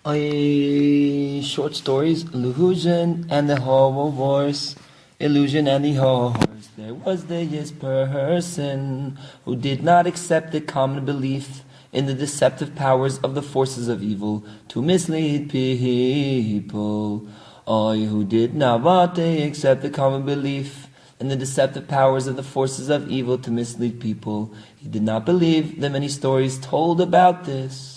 Short stories, Illusion and the Horse. Illusion and the horse. There was this person who did not accept the common belief in the deceptive powers of the forces of evil to mislead people. Who did not want to accept the common belief in the deceptive powers of the forces of evil to mislead people. He did not believe the many stories told about this.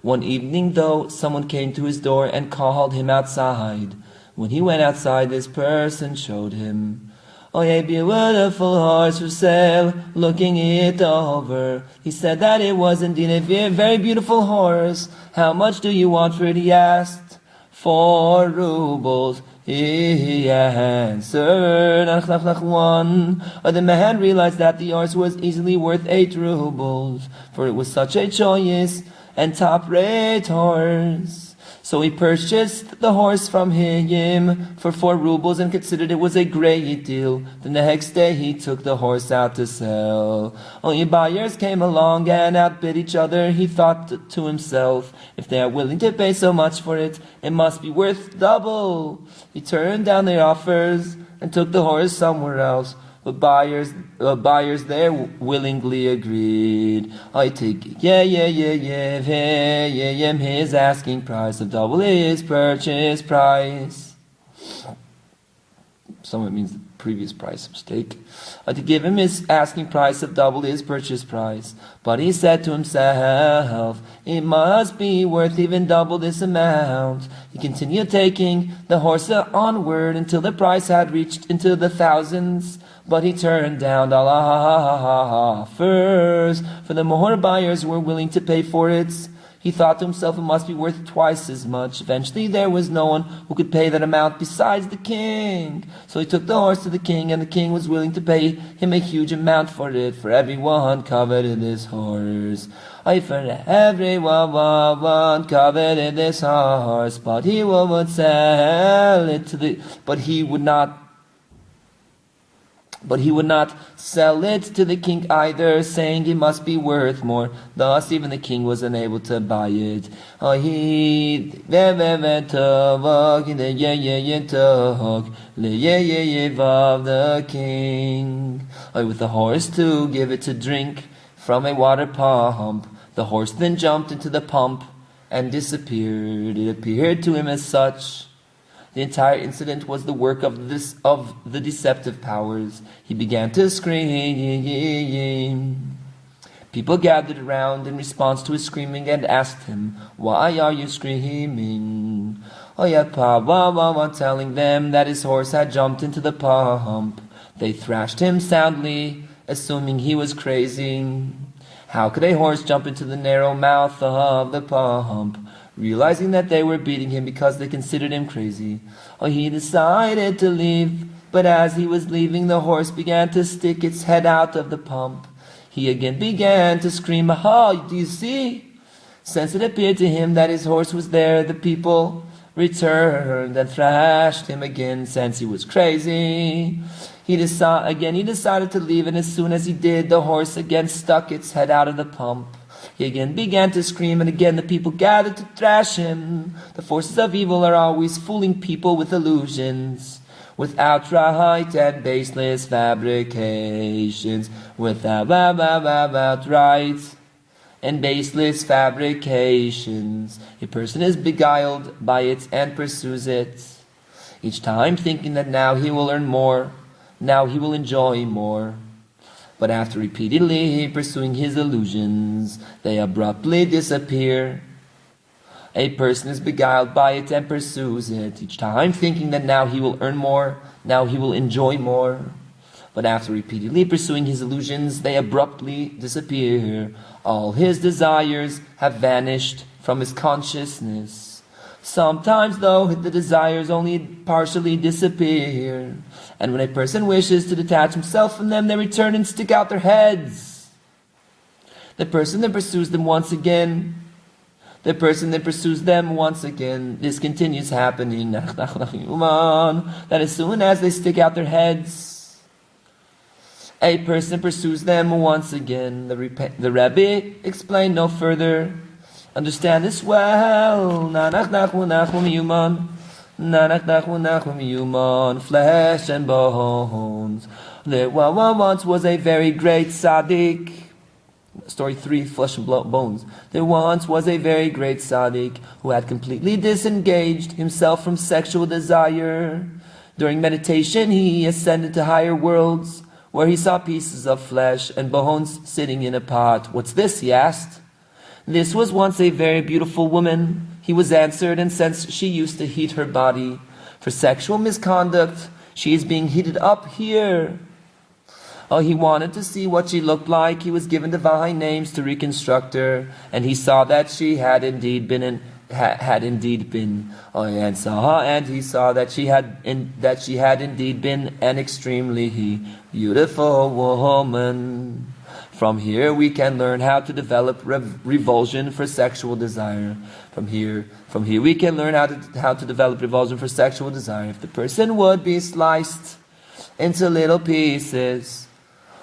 One evening, though, someone came to his door and called him outside. When he went outside, this person showed him a beautiful horse for sale. Looking it over, he said that it was indeed a very beautiful horse. How much do you want for it? He asked. 4 rubles. He answered, nachman. The man realized that the horse was easily worth 8 rubles, for it was such a choice and top-rate horse. So he purchased the horse from him for 4 rubles and considered it was a great deal. The next day he took the horse out to sell. Only buyers came along and outbid each other. He thought to himself, if they are willing to pay so much for it, it must be worth double. He turned down their offers and took the horse somewhere else. But buyers there willingly agreed. I take his asking price of double his purchase price. Some of it means the previous price, mistake. To give him his asking price of double his purchase price. But he said to himself, it must be worth even double this amount. He continued taking the horse onward until the price had reached into the thousands. But he turned down all offers, for the more buyers were willing to pay for it. He thought to himself it must be worth twice as much. Eventually there was no one who could pay that amount besides the king. So he took the horse to the king, and the king was willing to pay him a huge amount for it, for everyone coveted this horse. For everyone coveted this horse, but he would sell it but he would not sell it to the king either, saying it must be worth more. Thus even the king was unable to buy it. The king with the horse to give it to drink from a water pump. The horse then jumped into the pump and disappeared. It appeared to him as such. The entire incident was the work of the deceptive powers. He began to scream. People gathered around in response to his screaming and asked him, why are you screaming? Telling them that his horse had jumped into the pump. They thrashed him soundly, assuming he was crazy. How could a horse jump into the narrow mouth of the pump? Realizing that they were beating him because they considered him crazy, he decided to leave. But as he was leaving, the horse began to stick its head out of the pump. He again began to scream, do you see? Since it appeared to him that his horse was there, the people returned and thrashed him again, since he was crazy. He decided to leave, and as soon as he did, the horse again stuck its head out of the pump. He again began to scream, and again the people gathered to thrash him. The forces of evil are always fooling people with illusions, with outright and baseless fabrications, with outright and baseless fabrications. A person is beguiled by it and pursues it, each time thinking that now he will earn more, now he will enjoy more. But after repeatedly pursuing his illusions, they abruptly disappear. A person is beguiled by it and pursues it, each time thinking that now he will earn more, now he will enjoy more. But after repeatedly pursuing his illusions, they abruptly disappear. All his desires have vanished from his consciousness. Sometimes, though, the desires only partially disappear, and when a person wishes to detach himself from them, they return and stick out their heads. The person then pursues them once again. This continues happening. That as soon as they stick out their heads, a person pursues them once again. The rebbe explained no further. Understand this well. Nanach, nachman, meuman. Nanach, nachman, meuman. Flesh and bones. There once was a very great tzaddik. Story 3, flesh and bones. There once was a very great tzaddik who had completely disengaged himself from sexual desire. During meditation, he ascended to higher worlds, where he saw pieces of flesh and bones sitting in a pot. What's this? He asked. This was once a very beautiful woman. He was answered, and since she used to heat her body for sexual misconduct, she is being heated up here. Oh, he wanted to see what she looked like. He was given divine names to reconstruct her, and he saw that she had indeed been and he saw that she had indeed been an extremely beautiful woman. From here we can learn how to develop revulsion for sexual desire. From here we can learn how to develop revulsion for sexual desire. If the person would be sliced into little pieces,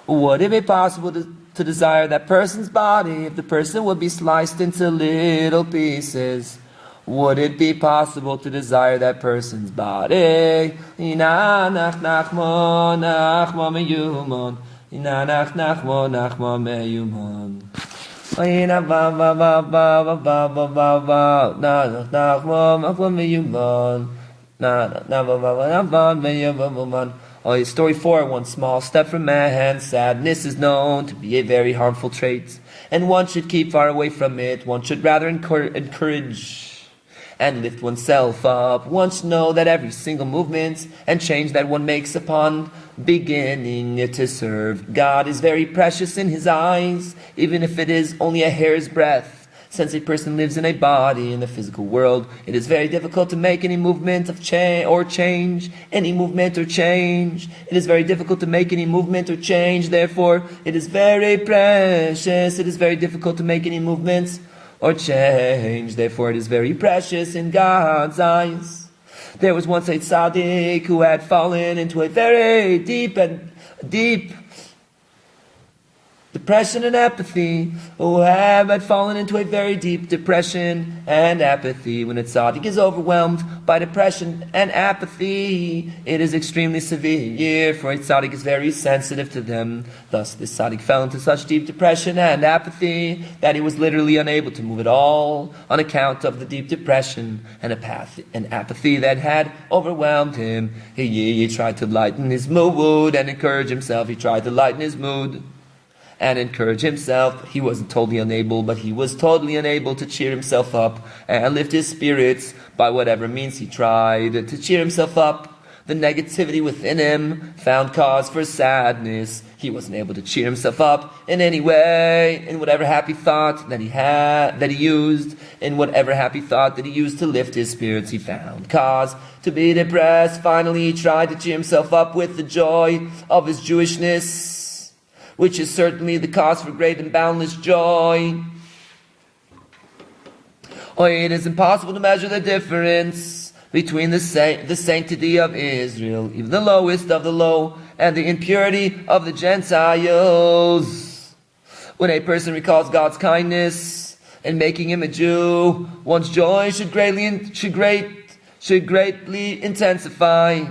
would it be possible to desire that person's body? If the person would be sliced into little pieces, would it be possible to desire that person's body? Nanach, nachma, nachma, meuman. Nanach, nachma, nachma, meuman. Story 4, one small step from man. Sadness is known to be a very harmful trait, and one should keep far away from it. One should rather encourage and lift oneself up. One should know that every single movement and change that one makes upon beginning to serve God is very precious in His eyes, even if it is only a hair's breadth. Since a person lives in a body in the physical world, it is very difficult to make any movement of change. It is very difficult to make any movement or change. Therefore, it is very precious. It is very difficult to make any movements or change. Therefore, it is very precious in God's eyes. There was once a tzaddik who had fallen into a very deep depression and apathy, who had fallen into a very deep depression and apathy. When a tzaddik is overwhelmed by depression and apathy, it is extremely severe, for a tzaddik is very sensitive to them. Thus, this tzaddik fell into such deep depression and apathy that he was literally unable to move at all on account of the deep depression and apathy that had overwhelmed him. He tried to lighten his mood and encourage himself. He wasn't totally unable, but he was totally unable to cheer himself up and lift his spirits by whatever means he tried to cheer himself up. The negativity within him found cause for sadness. He wasn't able to cheer himself up in any way. In whatever happy thought that he used to lift his spirits, he found cause to be depressed. Finally, he tried to cheer himself up with the joy of his Jewishness, which is certainly the cause for great and boundless joy. It is impossible to measure the difference between the sanctity of Israel, even the lowest of the low, and the impurity of the Gentiles. When a person recalls God's kindness in making him a Jew, one's joy should greatly intensify.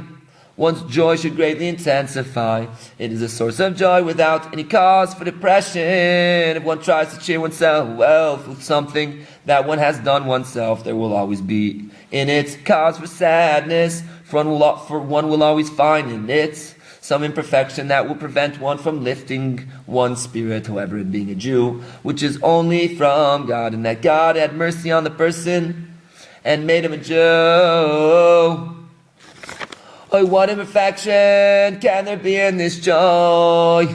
One's joy should greatly intensify. It is a source of joy without any cause for depression. If one tries to cheer oneself with something that one has done oneself, there will always be in it cause for sadness, for one will always find in it some imperfection that will prevent one from lifting one's spirit, however, it being a Jew, which is only from God, and that God had mercy on the person and made him a Jew. What imperfection can there be in this joy,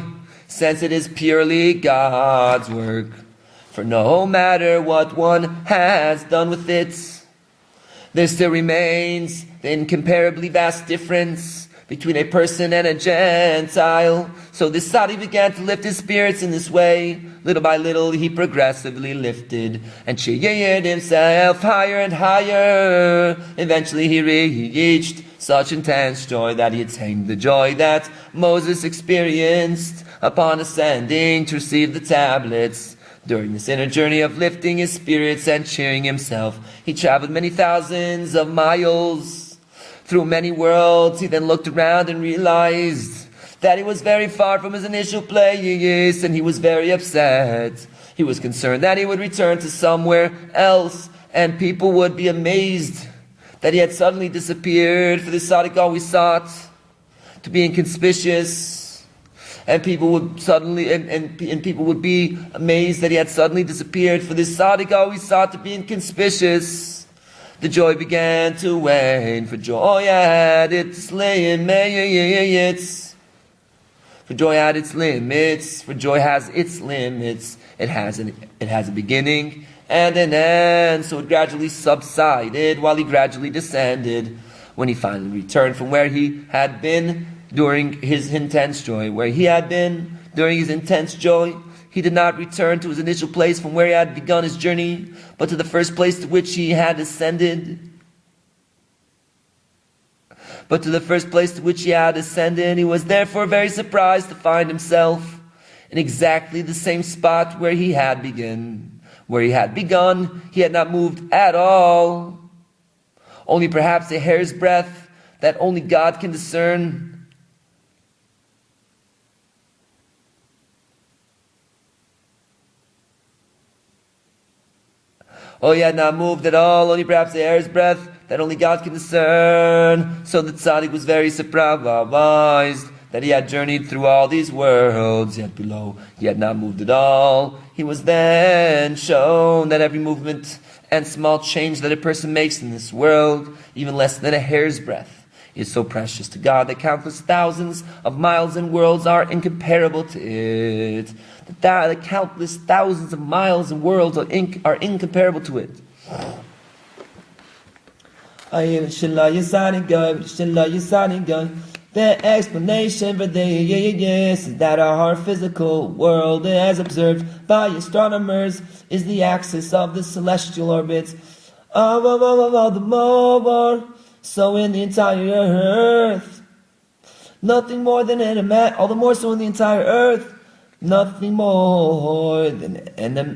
since it is purely God's work? For no matter what one has done with it, there still remains the incomparably vast difference between a person and a Gentile. So this tzaddik began to lift his spirits in this way. Little by little, he progressively lifted and cheered himself higher and higher. Eventually, he reached such intense joy that he attained the joy that Moses experienced upon ascending to receive the tablets. During this inner journey of lifting his spirits and cheering himself, he traveled many thousands of miles through many worlds. He then looked around and realized that he was very far from his initial place, and he was very upset. He was concerned that he would return to somewhere else, and people would be amazed that he had suddenly disappeared. For the tzaddik always sought to be inconspicuous, and people would suddenly and people would be amazed that he had suddenly disappeared. For this tzaddik always sought to be inconspicuous. The joy began to wane, for joy had its limits. For joy had its limits. For joy has its limits. It has a beginning and an end. So it gradually subsided while he gradually descended. When he finally returned from where he had been during his intense joy, he did not return to his initial place from where he had begun his journey, but to the first place to which he had ascended. He was therefore very surprised to find himself in exactly the same spot where he had begun. He had not moved at all. Only perhaps a hair's breadth that only God can discern. He had not moved at all, only perhaps a hair's breadth that only God can discern. So the tzaddik was very surprised that he had journeyed through all these worlds, yet below he had not moved at all. He was then shown that every movement and small change that a person makes in this world, even less than a hair's breadth, is so precious to God that countless thousands of miles and worlds are incomparable to it. The countless thousands of miles and worlds are incomparable to it. The explanation for this is that our physical world, as observed by astronomers, is the axis of the celestial orbits of the more. So in the entire earth, nothing more than all the more so in the entire earth, nothing more than an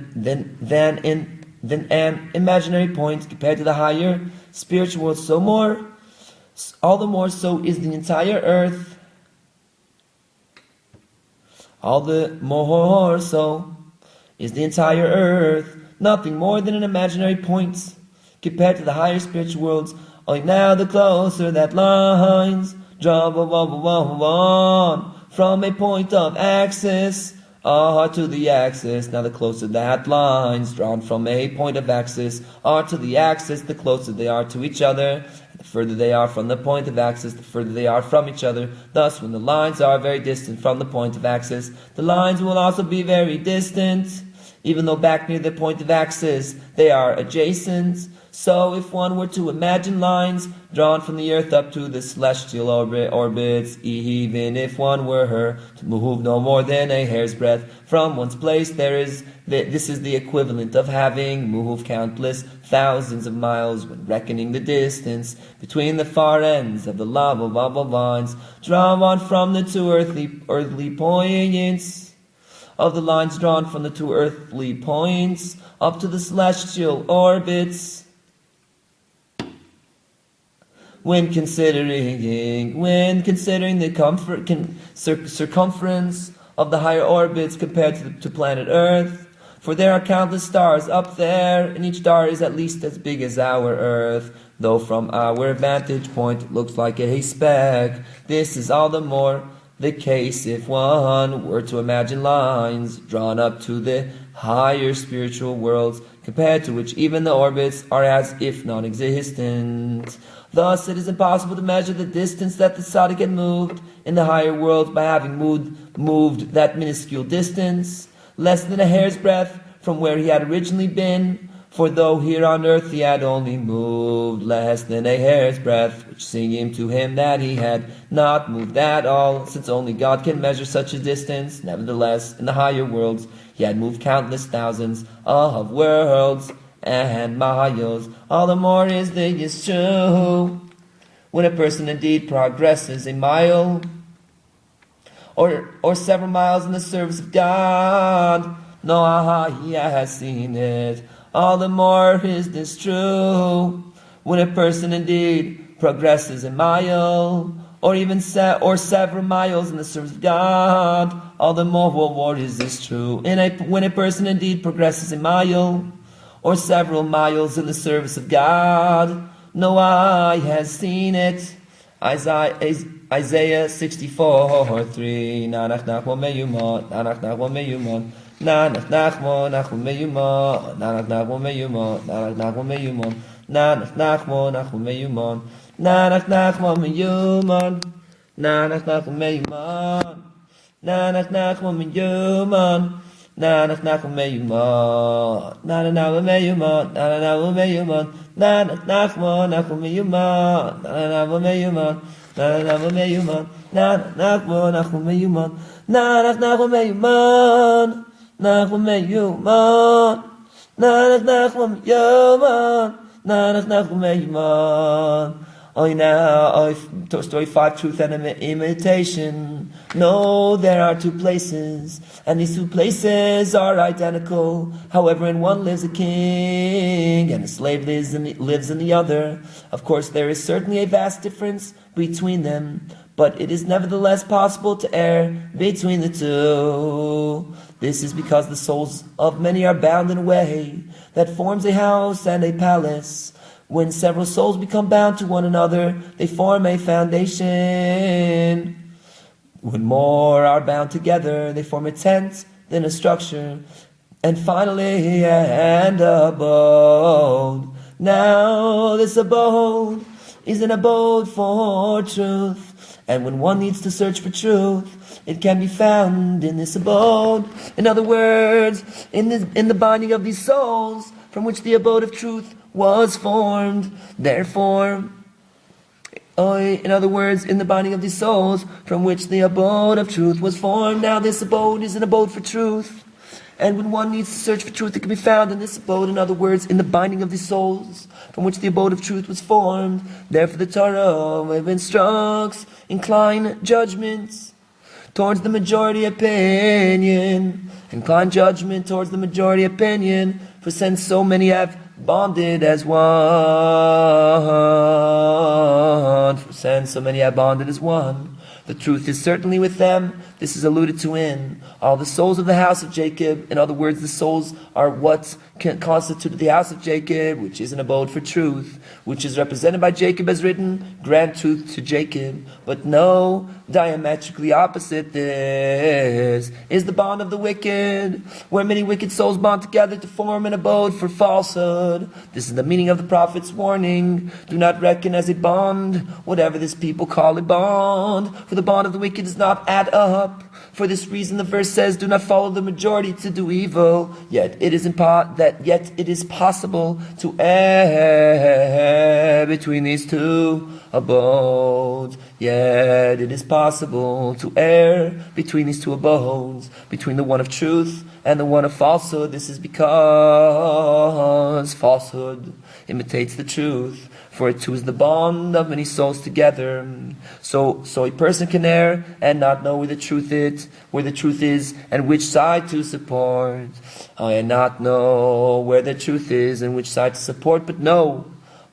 imaginary point compared to the higher spiritual world. All the more so is the entire earth. All the more so is the entire earth, nothing more than an imaginary point compared to the higher spiritual worlds. Only now the closer that lines draw from a point of axis are to the axis. Now the closer that lines drawn from a point of axis are to the axis, the closer they are to each other. The further they are from the point of axis, the further they are from each other. Thus, when the lines are very distant from the point of axis, the lines will also be very distant. Even though back near the point of axis, they are adjacent. So, if one were to imagine lines drawn from the earth up to the celestial orbits, even if one were to move no more than a hair's breadth from one's place, this is the equivalent of having moved countless thousands of miles when reckoning the distance between the far ends of the lava lines drawn from the two earthly points. Of the lines drawn from the two earthly points up to the celestial orbits. When considering the circumference of the higher orbits compared to planet Earth, for there are countless stars up there, and each star is at least as big as our Earth, though from our vantage point it looks like a speck. This is all the more the case if one were to imagine lines drawn up to the higher spiritual worlds, compared to which even the orbits are as if non-existent. Thus, it is impossible to measure the distance that the tzaddik had moved in the higher worlds by having moved that minuscule distance, less than a hair's breadth from where he had originally been. For though here on earth he had only moved less than a hair's breadth, which seemed to him that he had not moved at all, since only God can measure such a distance, nevertheless, in the higher worlds he had moved countless thousands of worlds and masios. All the more is this true when a person indeed progresses a mile or several miles in the service of God, No, he has seen it. All the more is this true. When a person indeed progresses a mile, or even several miles in the service of God, all the more is this true. When a person indeed progresses a mile, or several miles in the service of God, no eye has seen it. Isaiah 64:3. Nanach, nachman, meuman. Nanach, nachman, meuman. Nanach, nachman, nachman, meuman. Nanach, nachman, meuman. Nanach, nachman, meuman. Nanach, nachman, nachman, meuman. Nanach, nachman, meuman. Nanach, nachman, meuman. Nanach, nachman, meuman. Nanach, nachman, meuman. Nanach, nachman, meuman. Nanach, nachman, meuman. Nanach, nachman, nachman, meuman. Nanach, nachman, meuman. Nanach, nachman, meuman. Nanach, nachman, nachman, meuman. Nanach, nachman, meuman. Nachman, meuman. Nanach, nachman, meuman. Nanach, nachman, meuman. Story 5, truth and imitation. No, there are two places, and these two places are identical. However, in one lives a king, and a slave lives in the other. Of course, there is certainly a vast difference between them, but it is nevertheless possible to err between the two. This is because the souls of many are bound in a way that forms a house and a palace. When several souls become bound to one another, they form a foundation. When more are bound together, they form a tent, then a structure, and finally an abode. Now this abode is an abode for truth, and when one needs to search for truth, it can be found in this abode. In other words, in the binding of these souls, from which the abode of truth was formed. Therefore, in other words, in the binding of these souls, from which the abode of truth was formed. Now this abode is an abode for truth. And when one needs to search for truth, it can be found in this abode. In other words, in the binding of these souls, from which the abode of truth was formed. Therefore the Torah instructs, incline judgments towards the majority opinion. Incline judgment towards the majority opinion, for since so many have bonded as one, the truth is certainly with them. This is alluded to in all the souls of the house of Jacob. In other words, the souls are what constituted the house of Jacob, which is an abode for truth, which is represented by Jacob as written, grant truth to Jacob. But no, diametrically opposite this is the bond of the wicked, where many wicked souls bond together to form an abode for falsehood. This is the meaning of the prophet's warning. Do not reckon as a bond whatever this people call a bond, for the bond of the wicked does not add up. For this reason the verse says, do not follow the majority to do evil, yet it is possible to err between these two abodes. Yet it is possible to err between these two abodes, between the one of truth and the one of falsehood. This is because falsehood imitates the truth, for it too is the bond of many souls together. So a person can err and not know where the truth is, and which side to support. And not know where the truth is and which side to support, but know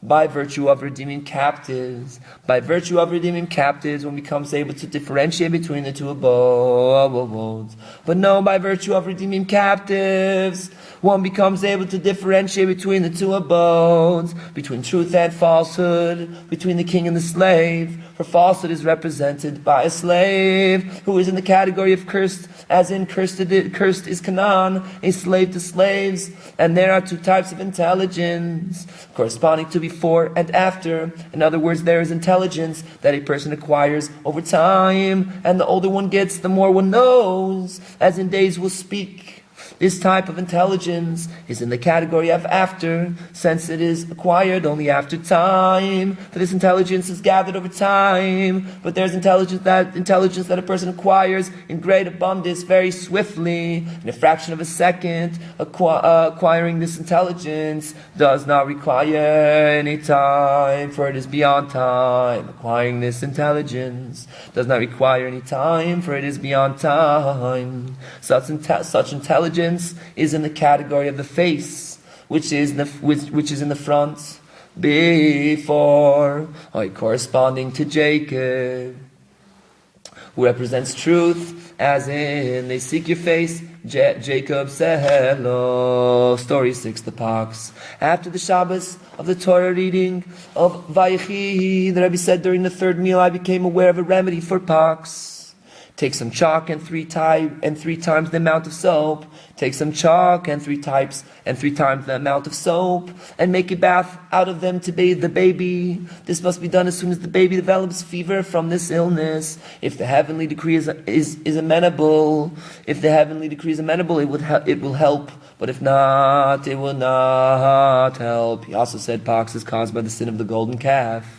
by virtue of redeeming captives. By virtue of redeeming captives, one becomes able to differentiate between the two abodes. But no, by virtue of redeeming captives, one becomes able to differentiate between the two abodes, between truth and falsehood, between the king and the slave. For falsehood is represented by a slave who is in the category of cursed, as in cursed is Canaan, a slave to slaves. And there are two types of intelligence, corresponding to before and after. In other words, there is intelligence that a person acquires over time, and the older one gets, the more one knows, as in days will speak. This type of intelligence is in the category of after, since it is acquired only after time. For this intelligence is gathered over time, but there's intelligence that a person acquires in great abundance very swiftly, in a fraction of a second. Acquiring this intelligence does not require any time, for it is beyond time. Acquiring this intelligence does not require any time, for it is beyond time. Such intelligence intelligence is in the category of the face, which is in the front, before, corresponding to Jacob, who represents truth, as in they seek your face. Jacob said, hello. Story 6, the pox. After the Shabbos of the Torah reading of Vayechi, the Rebbe said, during the third meal I became aware of a remedy for pox. Take some chalk and three times the amount of soap. Take some chalk and three times the amount of soap, and make a bath out of them to bathe the baby. This must be done as soon as the baby develops fever from this illness. If the heavenly decree is amenable, it will help. But if not, it will not help. He also said pox is caused by the sin of the golden calf.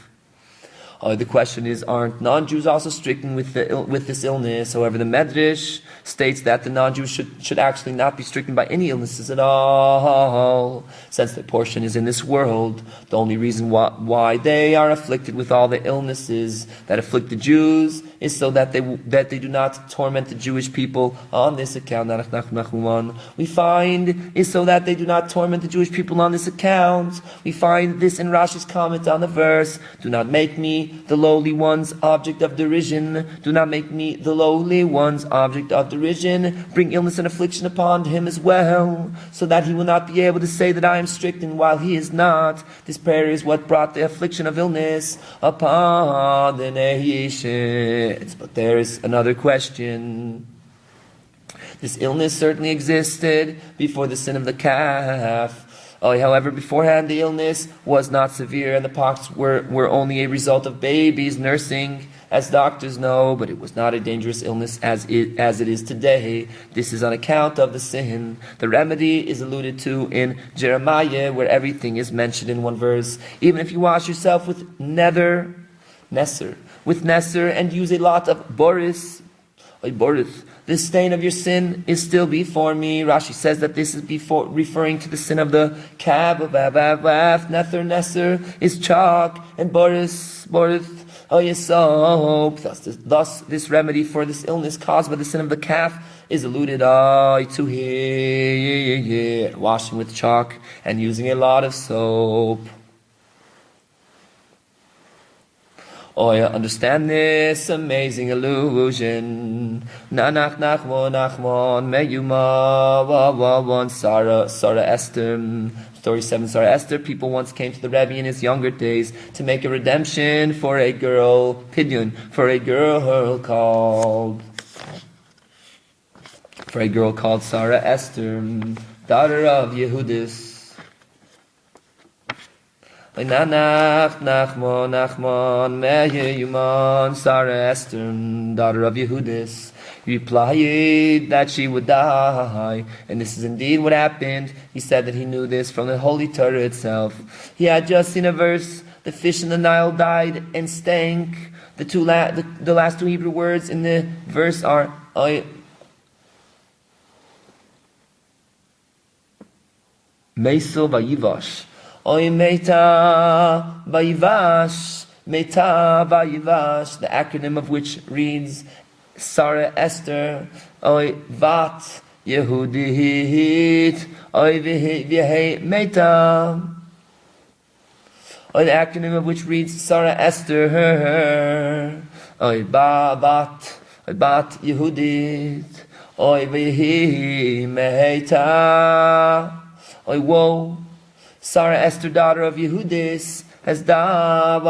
The question is, aren't non-Jews also stricken with this illness? However, the Medrash states that the non-Jews should actually not be stricken by any illnesses at all, since their portion is in this world. The only reason why they are afflicted with all the illnesses that afflict the Jews is so that they do not torment the Jewish people on this account. Nanach, nachman. We find is so that they do not torment the Jewish people on this account. We find this in Rashi's comment on the verse. Do not make me the lowly one's object of derision. Do not make me the lowly one's object of derision. Bring illness and affliction upon him as well, so that he will not be able to say that I am stricken while he is not. This prayer is what brought the affliction of illness upon the nations. But there is another question. This illness certainly existed before the sin of the calf. However, beforehand the illness was not severe, and the pox were only a result of babies nursing, as doctors know, but it was not a dangerous illness as it is today. This is on account of the sin. The remedy is alluded to in Jeremiah, where everything is mentioned in one verse. Even if you wash yourself with nesser, and use a lot of borith, the stain of your sin is still before me. Rashi says that this is referring to the sin of the cab of Nesser is chalk, and borith, soap. Thus, this remedy for this illness caused by the sin of the calf is alluded to here. Washing with chalk and using a lot of soap. Understand this amazing illusion. Nanach, nachman, meuman, Sarah, Esther. Story 7, Sarah, Esther. People once came to the rebbe in his younger days to make a redemption for a girl, pidyon, for a girl called Sarah, Esther, daughter of Yehudis. Nanach, nachman, meuman, Sarah, Esther, daughter of Yehudis, replied that she would die. And this is indeed what happened. He said that he knew this from the holy Torah itself. He had just seen a verse, the fish in the Nile died and stank. The last two Hebrew words in the verse are Meso vayivash. Meta vayivash, the acronym of which reads Sarah, Esther, vat Yehudit, v'hei meta. The acronym of which reads Sarah, Esther, bat Yehudit, v'hei meta. Woe. Sarah, Esther, daughter of Yehudis, has died.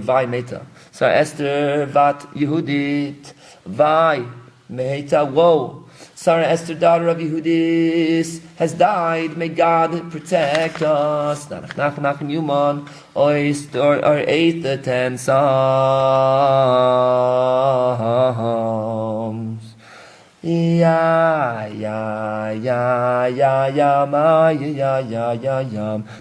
Vai meta. Sarah, Esther, vat Yehudit, vai meta. Woe. Sarah, Esther, daughter of Yehudis, has died. May God protect us. Nach, meuman, our 8 to 10 Psalms. The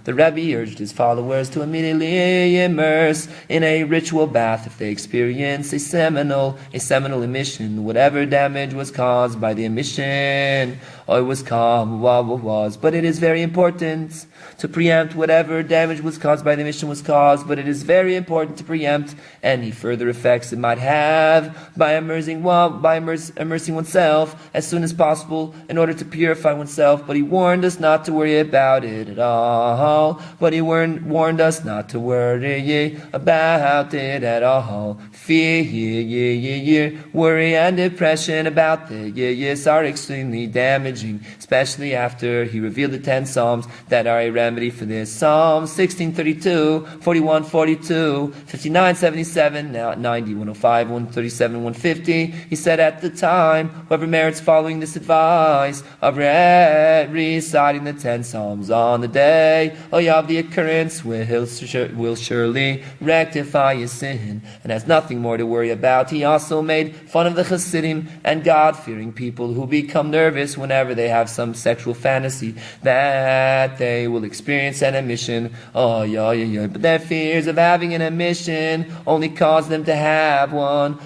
Rebbe urged his followers to immediately immerse in a ritual bath if they experience a seminal emission, whatever damage was caused by the emission. it was calm, was. But it is very important to preempt whatever damage was caused by the mission was caused, but it is very important to preempt any further effects it might have by immersing oneself as soon as possible in order to purify oneself. But he warned us not to worry about it at all. But he warned us not to worry about it at all. Fear, worry and depression about the years are extremely damaging, especially after he revealed the 10 Psalms that are a remedy for this. Psalm 16:32, 41:42, 59:77, 90, 105, 137, 150. He said at the time, whoever merits following this advice of reciting the 10 Psalms on the day of the occurrence will surely rectify his sin and has nothing more to worry about. He also made fun of the Hasidim and God-fearing people who become nervous whenever they have some sexual fantasy that they will experience an emission. But their fears of having an emission only cause them to have one.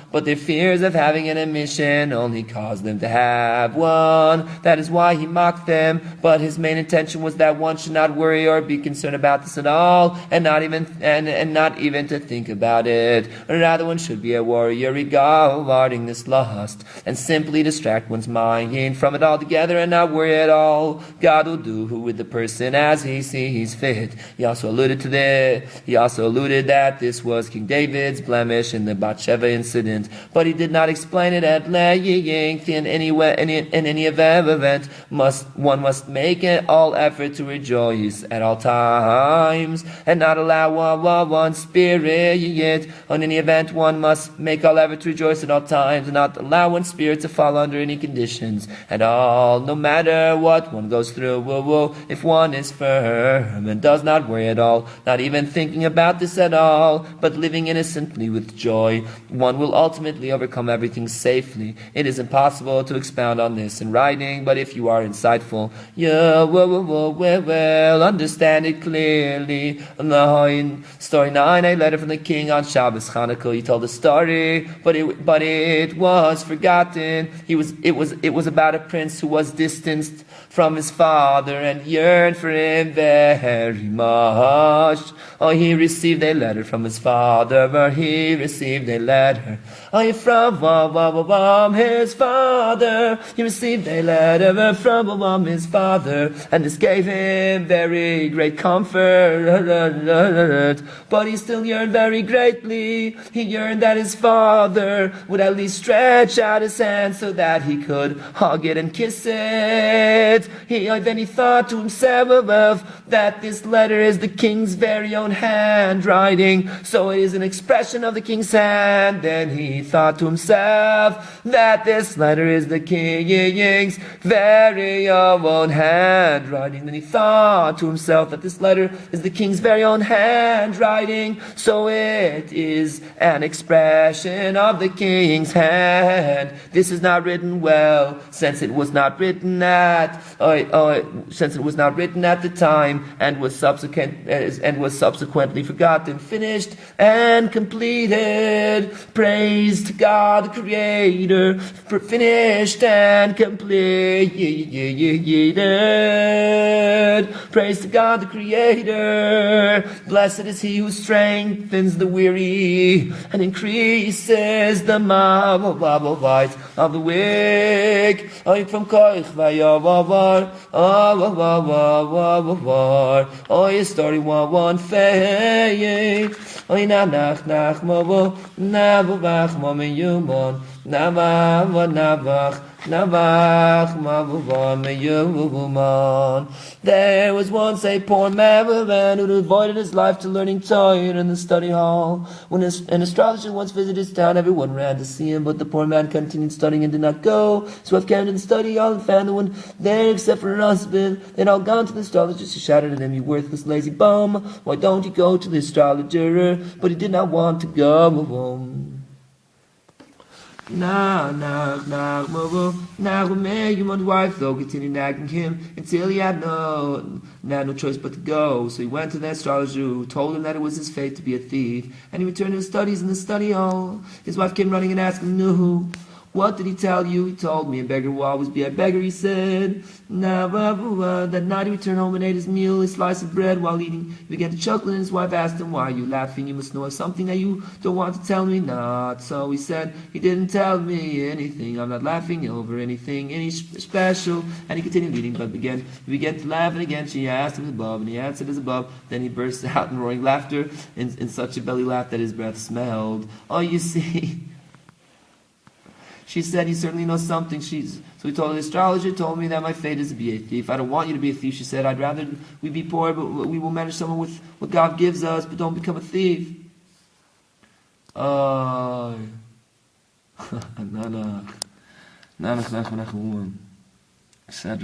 That is why he mocked them. But his main intention was that one should not worry or be concerned about this at all, and not even to think about it. Rather, one should be a warrior regarding this lust and simply distract one's mind from it altogether and not worry at all. God will do with the person as he sees fit. He also alluded that this was King David's blemish in the Bathsheba incident, but he did not explain it at length. In any event, one must make all effort to rejoice at all times and not allow one spirit. In any event, one must make all effort to rejoice at all times and not allow one spirit to fall under any conditions at all, no matter what one goes through. If one is firm and does not worry at all, not even thinking about this at all, but living innocently with joy, one will ultimately overcome everything safely. It is impossible to expound on this in writing, but if you are insightful, you will understand it clearly. In story 9, a letter from the king on Shabbos Chanukah. He told a story, but it was forgotten. It was about a prince who was distanced from his father and yearned for him very much. He received a letter from his father, from his father. He received a letter from his father, and this gave him very great comfort. But he still yearned very greatly. He yearned that his father would at least stretch out his hand so that he could hug it and kiss it. Then he thought to himself that this letter is the king's very own handwriting, so it is an expression of the king's hand. Then he thought to himself that this letter is the king's very own handwriting. Then he thought to himself that this letter is the king's very own handwriting, so it is an expression of the king's hand. This is not written well, since it was not written at the time and was subsequently forgotten, finished and completed. Praise to God the Creator, finished and completed. Praise to God the Creator. Blessed is he who strengthens the weary and increases the might of the weak. From koich vayavar, story 1 fei. Nanach, nachma, nachma, meuman, meuman. There was once a poor man who devoted his life to learning Torah in the study hall. When an astrologer once visited his town, everyone ran to see him, but the poor man continued studying and did not go. His wife came to the study hall and found no one there except for her husband. They'd all gone to the astrologer. She shouted at him, "You worthless, lazy bum! Why don't you go to the astrologer?" But he did not want to go. Nachman's wife, though, continued nagging him until he had no choice but to go. So he went to the astrologer, who told him that it was his fate to be a thief, and he returned to his studies in the study hall. His wife came running and asked him, What did he tell you? He told me a beggar will always be a beggar, he said. That night he returned home and ate his meal, a slice of bread. While eating, he began to chuckle, and his wife asked him, why are you laughing? You must know something that you don't want to tell me. Not so, he said. He didn't tell me anything. I'm not laughing over anything, any special. And he continued eating, but he began to laugh, and again she asked him as above, and he answered as above. Then he burst out in roaring laughter, in such a belly laugh that his breath smelled. Oh, you see... She said, you certainly know something. So he told her, the astrologer told me that my fate is to be a thief. I don't want you to be a thief. She said, I'd rather we be poor, but we will manage someone with what God gives us, but don't become a thief. Nanach, nachman, nachman, etc.